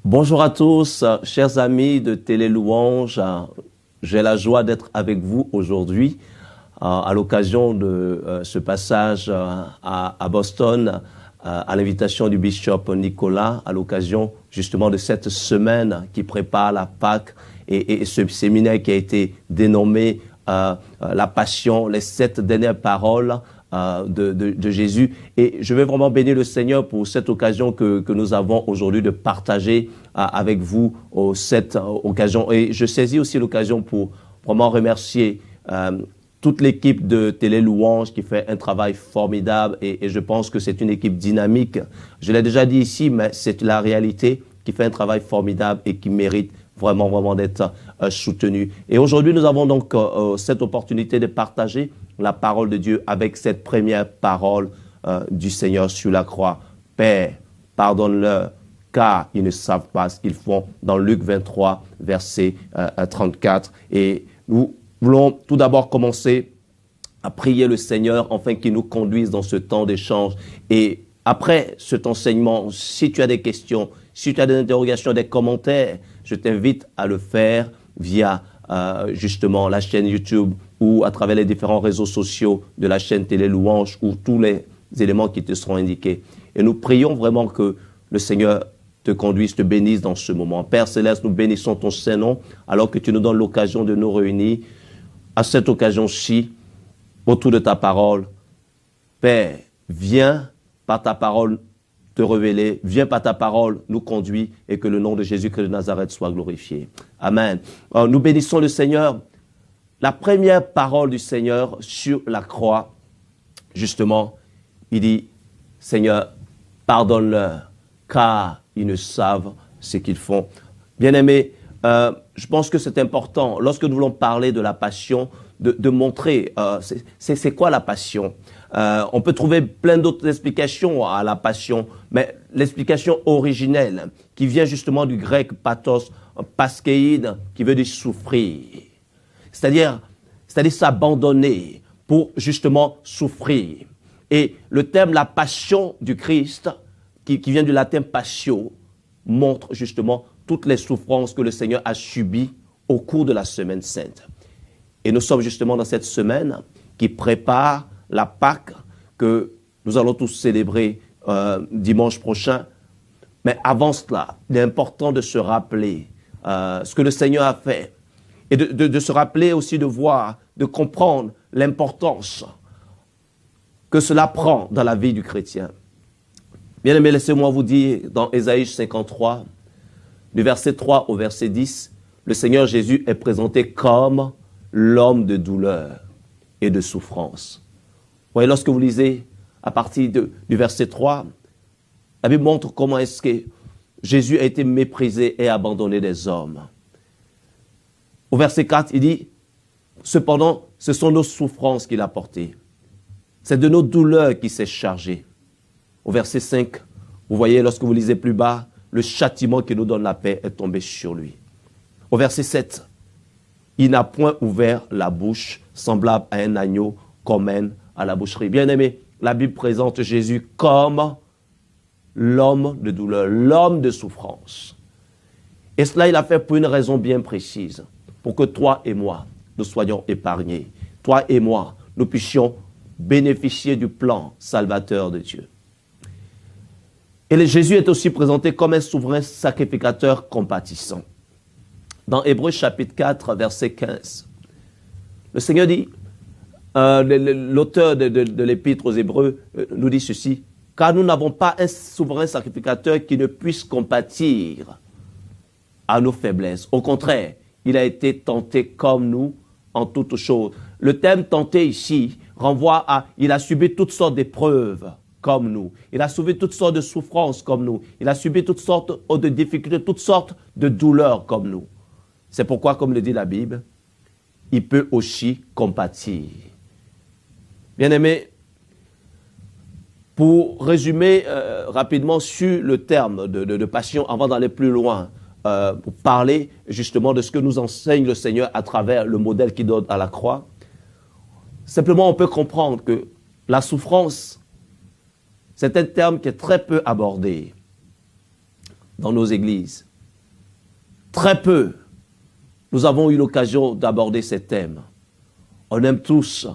Bonjour à tous, chers amis de Télé Louange. J'ai la joie d'être avec vous aujourd'hui à l'occasion de ce passage à Boston, à l'invitation du bishop Nicolas, à l'occasion justement de cette semaine qui prépare la Pâque et ce séminaire qui a été dénommé La Passion, les 7 dernières paroles de Jésus. Et je vais vraiment bénir le Seigneur pour cette occasion que nous avons aujourd'hui de partager avec vous cette occasion. Et je saisis aussi l'occasion pour vraiment remercier toute l'équipe de Télé Louange qui fait un travail formidable et je pense que c'est une équipe dynamique. Je l'ai déjà dit ici, mais c'est la réalité, qui fait un travail formidable et qui mérite vraiment d'être soutenu. Et aujourd'hui, nous avons donc cette opportunité de partager la parole de Dieu avec cette première parole du Seigneur sur la croix. Père, pardonne-leur, car ils ne savent pas ce qu'ils font, dans Luc 23, verset 34. Et nous voulons tout d'abord commencer à prier le Seigneur afin qu'il nous conduise dans ce temps d'échange. Et après cet enseignement, si tu as des questions, si tu as des interrogations, des commentaires, je t'invite à le faire via justement la chaîne YouTube ou à travers les différents réseaux sociaux de la chaîne Télé Louange ou tous les éléments qui te seront indiqués. Et nous prions vraiment que le Seigneur te conduise, te bénisse dans ce moment. Père Céleste, nous bénissons ton Saint-Nom alors que tu nous donnes l'occasion de nous réunir à cette occasion-ci autour de ta parole. Père, viens par ta parole te révéler, viens par ta parole nous conduire et que le nom de Jésus-Christ de Nazareth soit glorifié. Amen. Nous bénissons le Seigneur. La première parole du Seigneur sur la croix, justement, il dit, Seigneur, pardonne-leur, car ils ne savent ce qu'ils font. Bien-aimés, je pense que c'est important, lorsque nous voulons parler de la passion, de montrer c'est quoi la passion. On peut trouver plein d'autres explications à la passion, mais l'explication originelle, qui vient justement du grec pathos, paskeïd, qui veut dire souffrir. C'est-à-dire s'abandonner pour justement souffrir. Et le terme la passion du Christ, qui vient du latin passio, montre justement toutes les souffrances que le Seigneur a subies au cours de la semaine sainte. Et nous sommes justement dans cette semaine qui prépare la Pâque que nous allons tous célébrer dimanche prochain. Mais avant cela, il est important de se rappeler ce que le Seigneur a fait et de se rappeler aussi de voir, de comprendre l'importance que cela prend dans la vie du chrétien. Bien-aimés, laissez-moi vous dire dans Ésaïe 53, du verset 3 au verset 10, le Seigneur Jésus est présenté comme l'homme de douleur et de souffrance. Vous voyez, lorsque vous lisez à partir du verset 3, la Bible montre comment est-ce que Jésus a été méprisé et abandonné des hommes. Au verset 4, il dit, cependant, ce sont nos souffrances qu'il a portées. C'est de nos douleurs qu'il s'est chargé. Au verset 5, vous voyez, lorsque vous lisez plus bas, le châtiment qui nous donne la paix est tombé sur lui. Au verset 7, il n'a point ouvert la bouche, semblable à un agneau qu'on mène à la boucherie. Bien-aimé, la Bible présente Jésus comme l'homme de douleur, l'homme de souffrance. Et cela, il a fait pour une raison bien précise, pour que toi et moi, nous soyons épargnés. Toi et moi, nous puissions bénéficier du plan salvateur de Dieu. Et Jésus est aussi présenté comme un souverain sacrificateur compatissant. Dans Hébreux chapitre 4, verset 15, le Seigneur dit, l'auteur de l'épître aux Hébreux nous dit ceci, « Car nous n'avons pas un souverain sacrificateur qui ne puisse compatir à nos faiblesses. Au contraire, il a été tenté comme nous en toutes choses. » Le terme « tenté » ici renvoie à « il a subi toutes sortes d'épreuves comme nous. Il a subi toutes sortes de souffrances comme nous. Il a subi toutes sortes de difficultés, toutes sortes de douleurs comme nous. » C'est pourquoi, comme le dit la Bible, il peut aussi compatir. Bien-aimés, pour résumer rapidement sur le terme de passion, avant d'aller plus loin, pour parler justement de ce que nous enseigne le Seigneur à travers le modèle qu'il donne à la croix, simplement on peut comprendre que la souffrance, c'est un terme qui est très peu abordé dans nos églises. Très peu, nous avons eu l'occasion d'aborder ces thèmes. On aime tous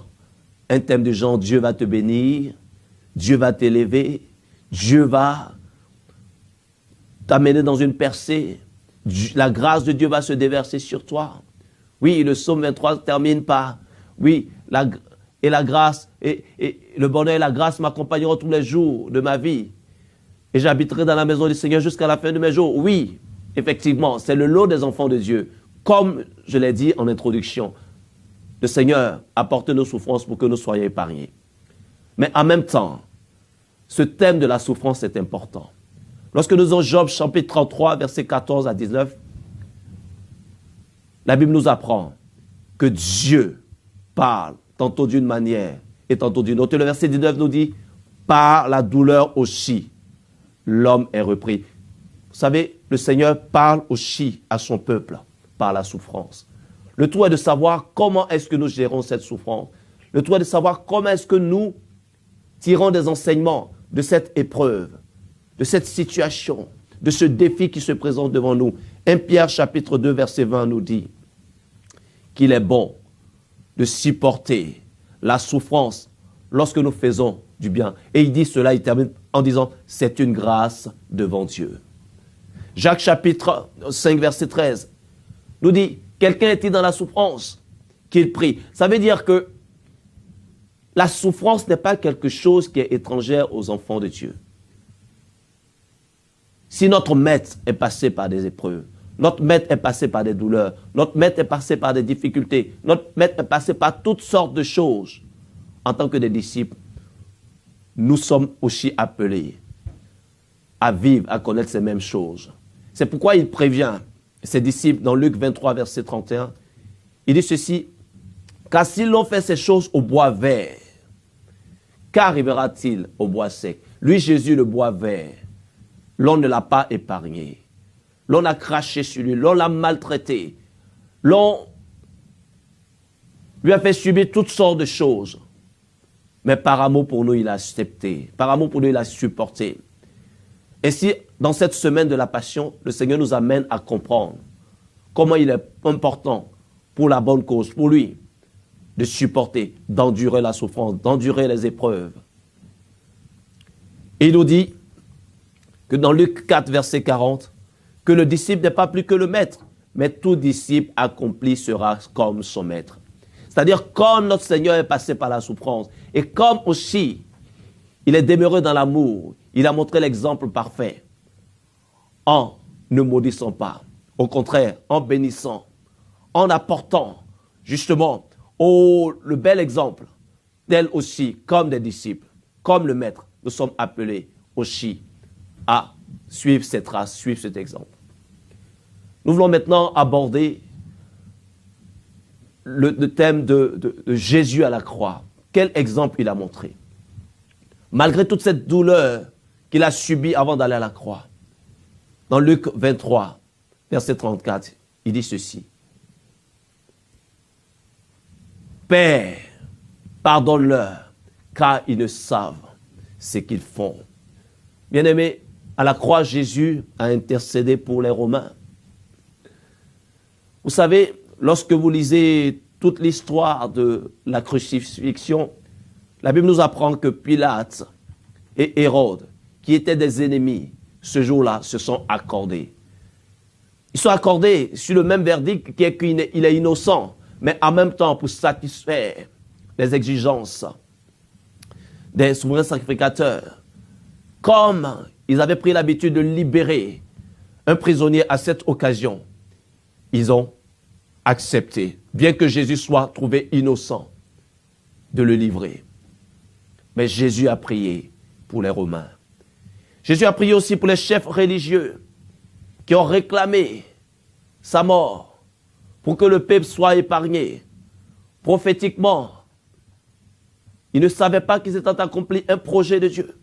un thème de genre, Dieu va te bénir, Dieu va t'élever, Dieu va t'amener dans une percée, la grâce de Dieu va se déverser sur toi. Oui, le psaume 23 termine par, oui, la grâce, et le bonheur et la grâce m'accompagneront tous les jours de ma vie. Et j'habiterai dans la maison du Seigneur jusqu'à la fin de mes jours. Oui, effectivement, c'est le lot des enfants de Dieu. Comme je l'ai dit en introduction, le Seigneur apporte nos souffrances pour que nous soyons épargnés. Mais en même temps, ce thème de la souffrance est important. Lorsque nous avons Job chapitre 33, versets 14 à 19, la Bible nous apprend que Dieu parle tantôt d'une manière et tantôt d'une autre. Et le verset 19 nous dit, par la douleur aussi, l'homme est repris. Vous savez, le Seigneur parle aussi à son peuple par la souffrance. Le tout est de savoir comment est-ce que nous gérons cette souffrance. Le tout est de savoir comment est-ce que nous tirons des enseignements de cette épreuve, de cette situation, de ce défi qui se présente devant nous. 1 Pierre chapitre 2 verset 20 nous dit qu'il est bon de supporter la souffrance lorsque nous faisons du bien. Et il dit cela, il termine en disant, c'est une grâce devant Dieu. Jacques chapitre 5 verset 13 nous dit, quelqu'un est-il dans la souffrance, qu'il prie. Ça veut dire que la souffrance n'est pas quelque chose qui est étrangère aux enfants de Dieu. Si notre maître est passé par des épreuves, notre maître est passé par des douleurs, notre maître est passé par des difficultés, notre maître est passé par toutes sortes de choses, en tant que des disciples, nous sommes aussi appelés à vivre, à connaître ces mêmes choses. C'est pourquoi il prévient ses disciples dans Luc 23, verset 31. Il dit ceci, car s'ils l'ont fait ces choses au bois vert, qu'arrivera-t-il au bois sec? Lui, Jésus, le bois vert, l'on ne l'a pas épargné. L'on a craché sur lui, l'on l'a maltraité, l'on lui a fait subir toutes sortes de choses. Mais par amour pour nous, il a accepté. Par amour pour nous, il a supporté. Et si, dans cette semaine de la Passion, le Seigneur nous amène à comprendre comment il est important pour la bonne cause, pour lui, de supporter, d'endurer la souffrance, d'endurer les épreuves. Et il nous dit que dans Luc 4, verset 40, que le disciple n'est pas plus que le maître, mais tout disciple accompli sera comme son maître. C'est-à-dire, comme notre Seigneur est passé par la souffrance, et comme aussi il est demeuré dans l'amour, il a montré l'exemple parfait en ne maudissant pas. Au contraire, en bénissant, en apportant justement le bel exemple, tel aussi, comme des disciples, comme le maître, nous sommes appelés aussi à suivre cette trace, suivre cet exemple. Nous voulons maintenant aborder le thème de Jésus à la croix. Quel exemple il a montré? Malgré toute cette douleur qu'il a subie avant d'aller à la croix. Dans Luc 23, verset 34, il dit ceci. Père, pardonne-leur, car ils ne savent ce qu'ils font. Bien-aimés, à la croix, Jésus a intercédé pour les Romains. Vous savez, lorsque vous lisez toute l'histoire de la crucifixion, la Bible nous apprend que Pilate et Hérode, qui étaient des ennemis, ce jour-là, se sont accordés. Ils sont accordés sur le même verdict qui est qu'il est innocent, mais en même temps pour satisfaire les exigences des souverains sacrificateurs. Comme ils avaient pris l'habitude de libérer un prisonnier à cette occasion, ils ont accepté, bien que Jésus soit trouvé innocent, de le livrer. Mais Jésus a prié pour les Romains. Jésus a prié aussi pour les chefs religieux qui ont réclamé sa mort pour que le peuple soit épargné. Prophétiquement, ils ne savaient pas qu'ils étaient accompli un projet de Dieu.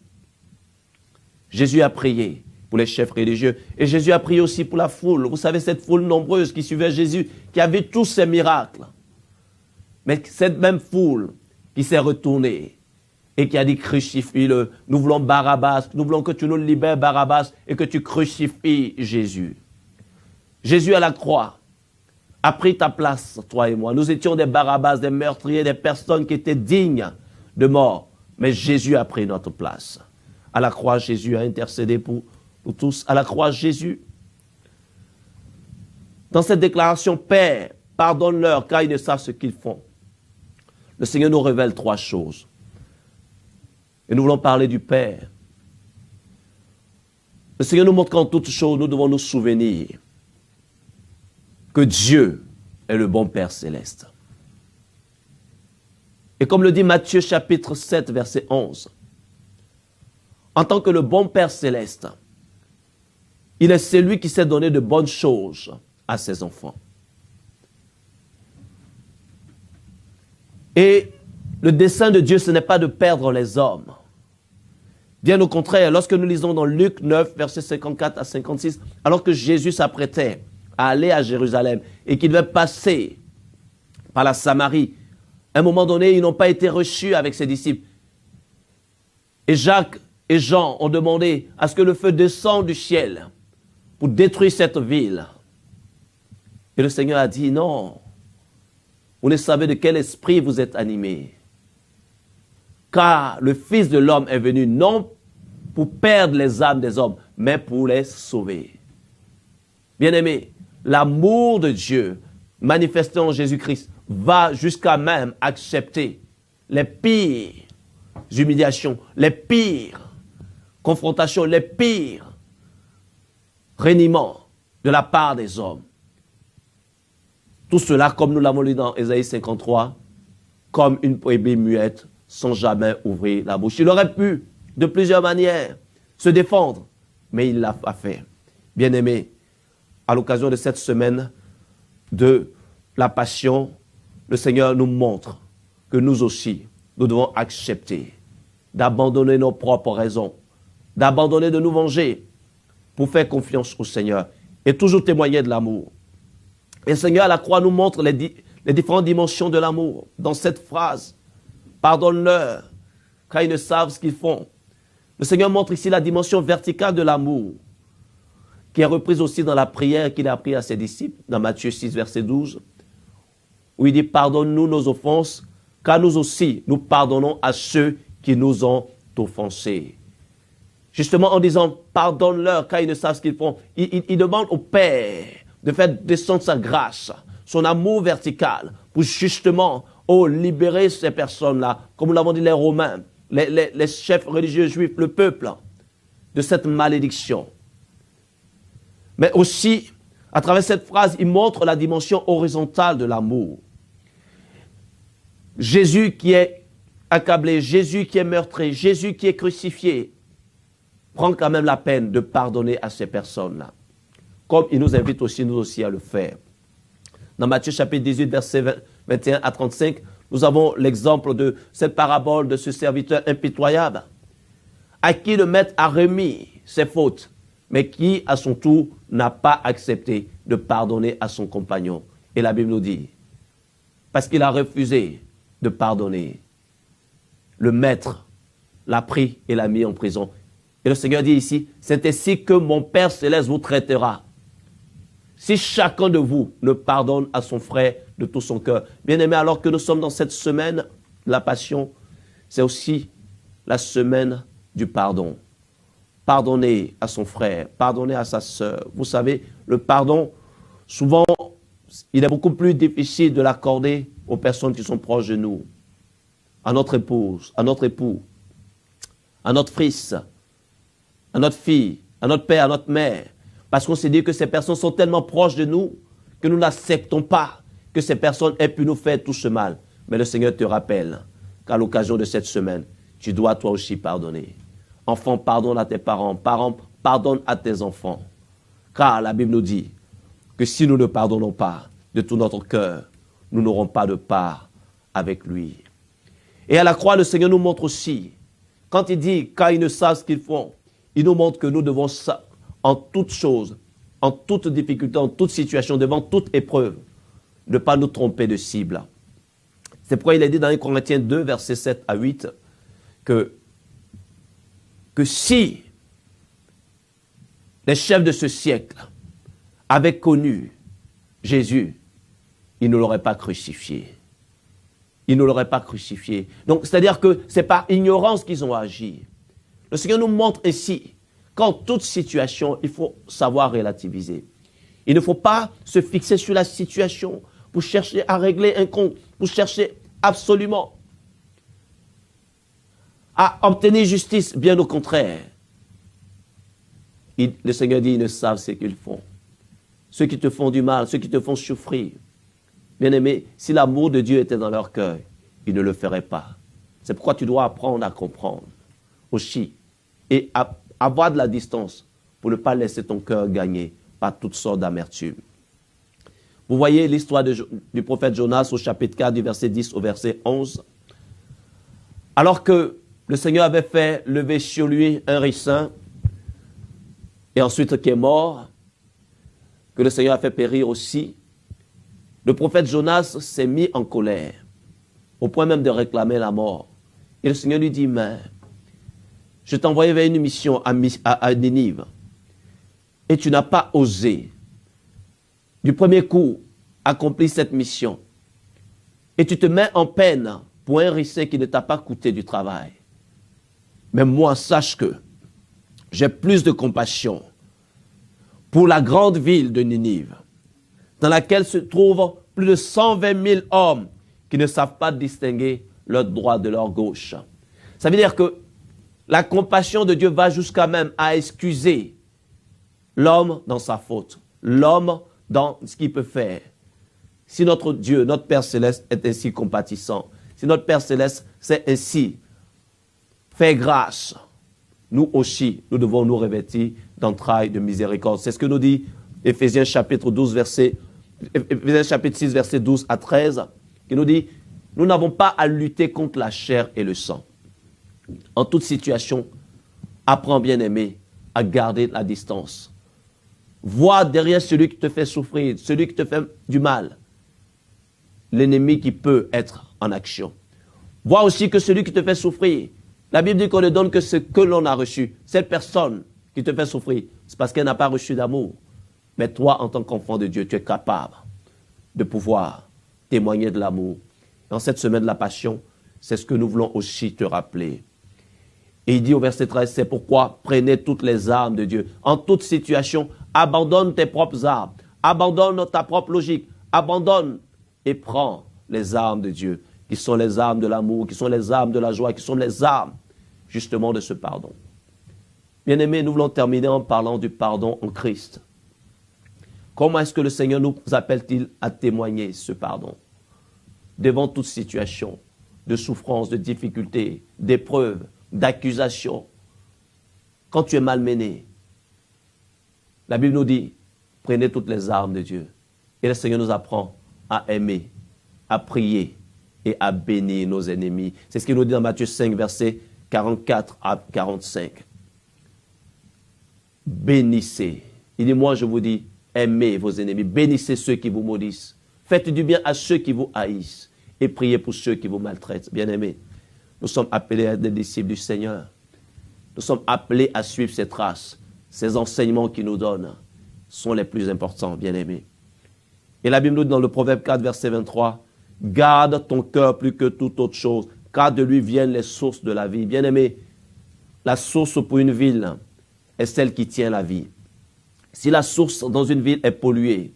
Jésus a prié pour les chefs religieux. Et Jésus a prié aussi pour la foule. Vous savez, cette foule nombreuse qui suivait Jésus, qui a vu tous ces miracles. Mais cette même foule qui s'est retournée et qui a dit crucifie-le. Nous voulons Barabbas, nous voulons que tu nous libères Barabbas et que tu crucifies Jésus. Jésus à la croix a pris ta place, toi et moi. Nous étions des Barabbas, des meurtriers, des personnes qui étaient dignes de mort. Mais Jésus a pris notre place. À la croix, Jésus a intercédé pour nous tous. À la croix, Jésus, dans cette déclaration, Père, pardonne-leur car ils ne savent ce qu'ils font. Le Seigneur nous révèle trois choses. Et nous voulons parler du Père. Le Seigneur nous montre qu'en toutes choses, nous devons nous souvenir que Dieu est le bon Père céleste. Et comme le dit Matthieu chapitre 7, verset 11, en tant que le bon Père céleste, il est celui qui sait donner de bonnes choses à ses enfants. Et le dessein de Dieu, ce n'est pas de perdre les hommes. Bien au contraire, lorsque nous lisons dans Luc 9, versets 54 à 56, alors que Jésus s'apprêtait à aller à Jérusalem et qu'il devait passer par la Samarie, à un moment donné, ils n'ont pas été reçus avec ses disciples. Et Jacques et Jean ont demandé à ce que le feu descende du ciel pour détruire cette ville. Et le Seigneur a dit, non, vous ne savez de quel esprit vous êtes animés. Car le Fils de l'homme est venu non pour perdre les âmes des hommes, mais pour les sauver. Bien-aimés, l'amour de Dieu manifesté en Jésus-Christ va jusqu'à même accepter les pires humiliations, les pires confrontations, les pires reniements de la part des hommes. Tout cela, comme nous l'avons lu dans Ésaïe 53, comme une brebis muette sans jamais ouvrir la bouche. Il aurait pu, de plusieurs manières, se défendre, mais il ne l'a pas fait. Bien-aimés, à l'occasion de cette semaine de la Passion, le Seigneur nous montre que nous aussi, nous devons accepter d'abandonner nos propres raisons, d'abandonner de nous venger pour faire confiance au Seigneur et toujours témoigner de l'amour. Et le Seigneur à la croix nous montre les différentes dimensions de l'amour dans cette phrase. Pardonne-leur, car ils ne savent ce qu'ils font. Le Seigneur montre ici la dimension verticale de l'amour, qui est reprise aussi dans la prière qu'il a appris à ses disciples, dans Matthieu 6, verset 12, où il dit, pardonne-nous nos offenses, car nous aussi, nous pardonnons à ceux qui nous ont offensés. Justement, en disant, pardonne-leur, car ils ne savent ce qu'ils font, il demande au Père de faire descendre sa grâce, son amour vertical, pour justement libérer ces personnes-là, comme nous l'avons dit les Romains, les chefs religieux juifs, le peuple, de cette malédiction. Mais aussi, à travers cette phrase, il montre la dimension horizontale de l'amour. Jésus qui est accablé, Jésus qui est meurtri, Jésus qui est crucifié, prend quand même la peine de pardonner à ces personnes-là. Comme il nous invite aussi, nous aussi, à le faire. Dans Matthieu chapitre 18, versets 21 à 35, nous avons l'exemple de cette parabole de ce serviteur impitoyable, à qui le maître a remis ses fautes, mais qui, à son tour, n'a pas accepté de pardonner à son compagnon. Et la Bible nous dit, parce qu'il a refusé de pardonner, le maître l'a pris et l'a mis en prison. Et le Seigneur dit ici, c'est ainsi que mon Père céleste vous traitera. Si chacun de vous ne pardonne à son frère de tout son cœur. Bien-aimés, alors que nous sommes dans cette semaine, la Passion, c'est aussi la semaine du pardon. Pardonner à son frère, pardonner à sa sœur. Vous savez, le pardon, souvent, il est beaucoup plus difficile de l'accorder aux personnes qui sont proches de nous, à notre épouse, à notre époux, à notre fils, à notre fille, à notre père, à notre mère. Parce qu'on s'est dit que ces personnes sont tellement proches de nous que nous n'acceptons pas que ces personnes aient pu nous faire tout ce mal. Mais le Seigneur te rappelle qu'à l'occasion de cette semaine, tu dois toi aussi pardonner. Enfant, pardonne à tes parents. Parents, pardonne à tes enfants. Car la Bible nous dit que si nous ne pardonnons pas de tout notre cœur, nous n'aurons pas de part avec lui. Et à la croix, le Seigneur nous montre aussi, quand il dit, car ils ne savent ce qu'ils font, il nous montre que nous devons, en toute chose, en toute difficulté, en toute situation, devant toute épreuve, ne pas nous tromper de cible. C'est pourquoi il est dit dans 1 Corinthiens 2, versets 7 à 8, que si les chefs de ce siècle avaient connu Jésus, ils ne l'auraient pas crucifié. Ils ne l'auraient pas crucifié. Donc, c'est-à-dire que c'est par ignorance qu'ils ont agi. Le Seigneur nous montre ici qu'en toute situation, il faut savoir relativiser. Il ne faut pas se fixer sur la situation pour chercher à régler un compte, pour chercher absolument à obtenir justice. Bien au contraire. Le Seigneur dit, ils ne savent ce qu'ils font. Ceux qui te font du mal, ceux qui te font souffrir. Bien-aimé, si l'amour de Dieu était dans leur cœur, ils ne le feraient pas. C'est pourquoi tu dois apprendre à comprendre aussi et à avoir de la distance pour ne pas laisser ton cœur gagner par toutes sortes d'amertume. Vous voyez l'histoire du prophète Jonas au chapitre 4 du verset 10 au verset 11. Alors que le Seigneur avait fait lever sur lui un ricin et ensuite qui est mort, que le Seigneur a fait périr aussi, le prophète Jonas s'est mis en colère, au point même de réclamer la mort. Et le Seigneur lui dit, mais je t'ai envoyé vers une mission à Ninive, et tu n'as pas osé, du premier coup, accomplir cette mission. Et tu te mets en peine pour un ricin qui ne t'a pas coûté du travail. Mais moi, sache que j'ai plus de compassion pour la grande ville de Ninive, dans laquelle se trouvent plus de 120 000 hommes qui ne savent pas distinguer leur droite de leur gauche. Ça veut dire que la compassion de Dieu va jusqu'à même à excuser l'homme dans sa faute, l'homme dans ce qu'il peut faire. Si notre Dieu, notre Père Céleste est ainsi compatissant, si notre Père Céleste sait ainsi faire grâce, nous aussi, nous devons nous revêtir d'entrailles de miséricorde. C'est ce que nous dit Éphésiens chapitre 6, verset 12 à 13, qui nous dit, nous n'avons pas à lutter contre la chair et le sang. En toute situation, apprends, bien-aimé, à garder la distance. Vois derrière celui qui te fait souffrir, celui qui te fait du mal, l'ennemi qui peut être en action. Vois aussi que celui qui te fait souffrir, la Bible dit qu'on ne donne que ce que l'on a reçu. Cette personne qui te fait souffrir, c'est parce qu'elle n'a pas reçu d'amour. Mais toi, en tant qu'enfant de Dieu, tu es capable de pouvoir témoigner de l'amour. Dans cette semaine de la Passion, c'est ce que nous voulons aussi te rappeler. Et il dit au verset 13, c'est pourquoi prenez toutes les armes de Dieu. En toute situation, abandonne tes propres armes, abandonne ta propre logique, abandonne et prends les armes de Dieu, qui sont les armes de l'amour, qui sont les armes de la joie, qui sont les armes justement de ce pardon. Bien-aimés, nous voulons terminer en parlant du pardon en Christ. Comment est-ce que le Seigneur nous appelle-t-il à témoigner ce pardon? Devant toute situation de souffrance, de difficulté, d'épreuve, d'accusation. Quand tu es malmené, la Bible nous dit, prenez toutes les armes de Dieu. Et le Seigneur nous apprend à aimer, à prier et à bénir nos ennemis. C'est ce qu'il nous dit dans Matthieu 5, versets 44 à 45. Bénissez. Il dit, moi je vous dis, aimez vos ennemis, bénissez ceux qui vous maudissent, faites du bien à ceux qui vous haïssent et priez pour ceux qui vous maltraitent. Bien-aimés, nous sommes appelés à être des disciples du Seigneur. Nous sommes appelés à suivre ses traces. Ces enseignements qu'il nous donne sont les plus importants, bien-aimés. Et la Bible nous dit dans le Proverbe 4, verset 23, « Garde ton cœur plus que toute autre chose, car de lui viennent les sources de la vie. » Bien-aimés, la source pour une ville est celle qui tient la vie. Si la source dans une ville est polluée,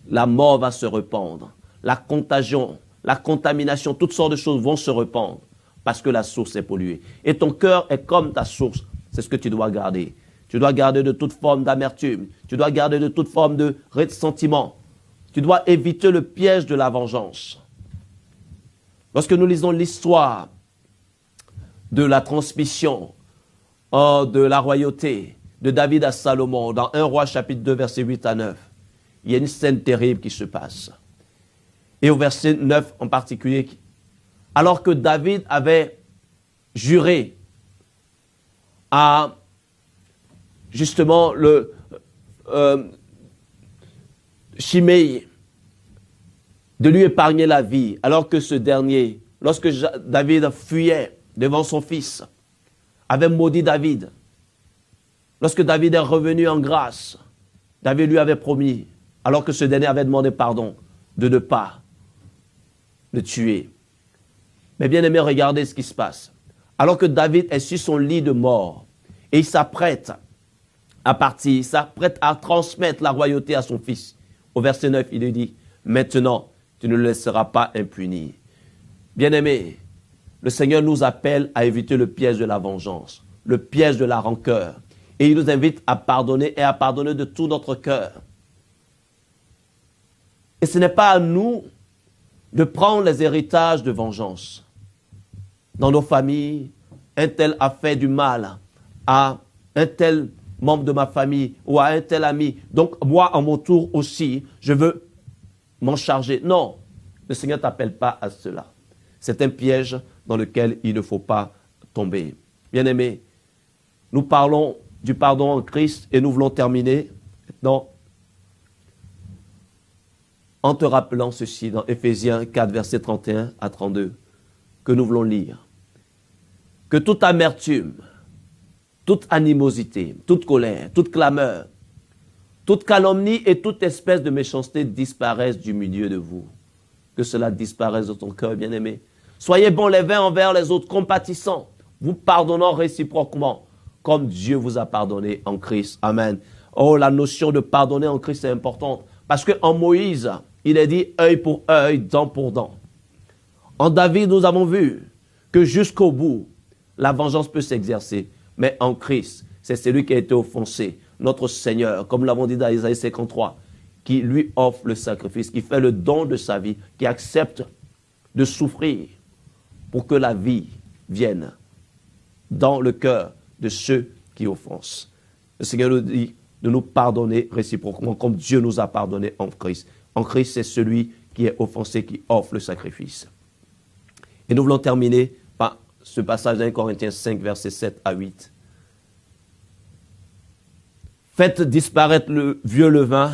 la mort va se répandre. La contagion, la contamination, toutes sortes de choses vont se répandre parce que la source est polluée. Et ton cœur est comme ta source. C'est ce que tu dois garder. Tu dois garder de toute forme d'amertume. Tu dois garder de toute forme de ressentiment. Tu dois éviter le piège de la vengeance. Lorsque nous lisons l'histoire de la transmission de la royauté de David à Salomon, dans 1 Roi chapitre 2, verset 8 à 9, il y a une scène terrible qui se passe. Et au verset 9 en particulier, alors que David avait juré à justement le Shimei de lui épargner la vie, alors que ce dernier, lorsque David fuyait devant son fils, avait maudit David. Lorsque David est revenu en grâce, David lui avait promis, alors que ce dernier avait demandé pardon, de ne pas le tuer. Mais bien aimé, regardez ce qui se passe. Alors que David est sur son lit de mort, et il s'apprête à partir, il s'apprête à transmettre la royauté à son fils. Au verset 9, il lui dit, maintenant, tu ne le laisseras pas impuni. Bien-aimé, le Seigneur nous appelle à éviter le piège de la vengeance, le piège de la rancœur. Et il nous invite à pardonner et à pardonner de tout notre cœur. Et ce n'est pas à nous de prendre les héritages de vengeance. Dans nos familles, un tel a fait du mal à un tel membre de ma famille ou à un tel ami. Donc moi, à mon tour aussi, je veux m'en charger. Non, le Seigneur ne t'appelle pas à cela. C'est un piège dans lequel il ne faut pas tomber. Bien-aimés, nous parlons du pardon en Christ et nous voulons terminer maintenant en te rappelant ceci dans Éphésiens 4, versets 31 à 32, que nous voulons lire. Que toute amertume, toute animosité, toute colère, toute clameur, toute calomnie et toute espèce de méchanceté disparaissent du milieu de vous. Que cela disparaisse de ton cœur, bien-aimé. Soyez bons les uns envers les autres, compatissants, vous pardonnant réciproquement, comme Dieu vous a pardonné en Christ. Amen. Oh, la notion de pardonner en Christ est importante. Parce qu'en Moïse, il est dit œil pour œil, dent pour dent. En David, nous avons vu que jusqu'au bout, la vengeance peut s'exercer. Mais en Christ, c'est celui qui a été offensé, notre Seigneur, comme nous l'avons dit dans Isaïe 53, qui lui offre le sacrifice, qui fait le don de sa vie, qui accepte de souffrir pour que la vie vienne dans le cœur de ceux qui offensent. Le Seigneur nous dit de nous pardonner réciproquement comme Dieu nous a pardonné en Christ. En Christ, c'est celui qui est offensé qui offre le sacrifice. Et nous voulons terminer par ce passage d'un Corinthiens 5, versets 7 à 8. Faites disparaître le vieux levain,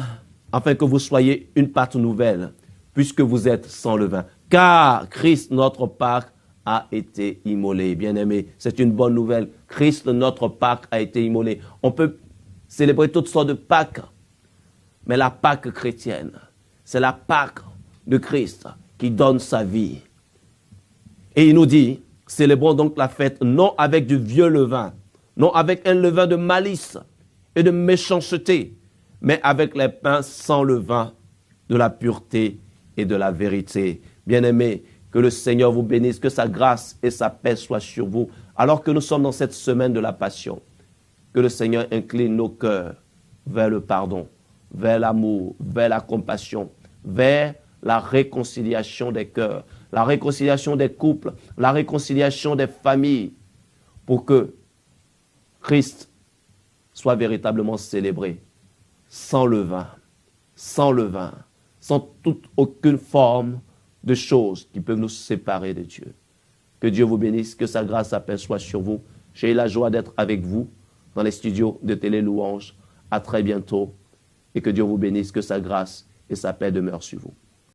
afin que vous soyez une pâte nouvelle, puisque vous êtes sans levain. Car Christ, notre Pâque, a été immolé. Bien-aimé, c'est une bonne nouvelle. Christ, notre Pâque, a été immolé. On peut célébrer toutes sortes de Pâques, mais la Pâque chrétienne, c'est la Pâque de Christ qui donne sa vie. Et il nous dit, célébrons donc la fête, non avec du vieux levain, non avec un levain de malice et de méchanceté, mais avec les pains sans levain de la pureté et de la vérité. Bien-aimés, que le Seigneur vous bénisse, que sa grâce et sa paix soient sur vous, alors que nous sommes dans cette semaine de la Passion. Que le Seigneur incline nos cœurs vers le pardon, vers l'amour, vers la compassion, vers la réconciliation des cœurs, la réconciliation des couples, la réconciliation des familles, pour que Christ soit véritablement célébré, sans levain, sans toute aucune forme de choses qui peuvent nous séparer de Dieu. Que Dieu vous bénisse, que sa grâce, sa paix soit sur vous. J'ai eu la joie d'être avec vous dans les studios de Télé Louange. À très bientôt et que Dieu vous bénisse, que sa grâce et sa paix demeurent sur vous.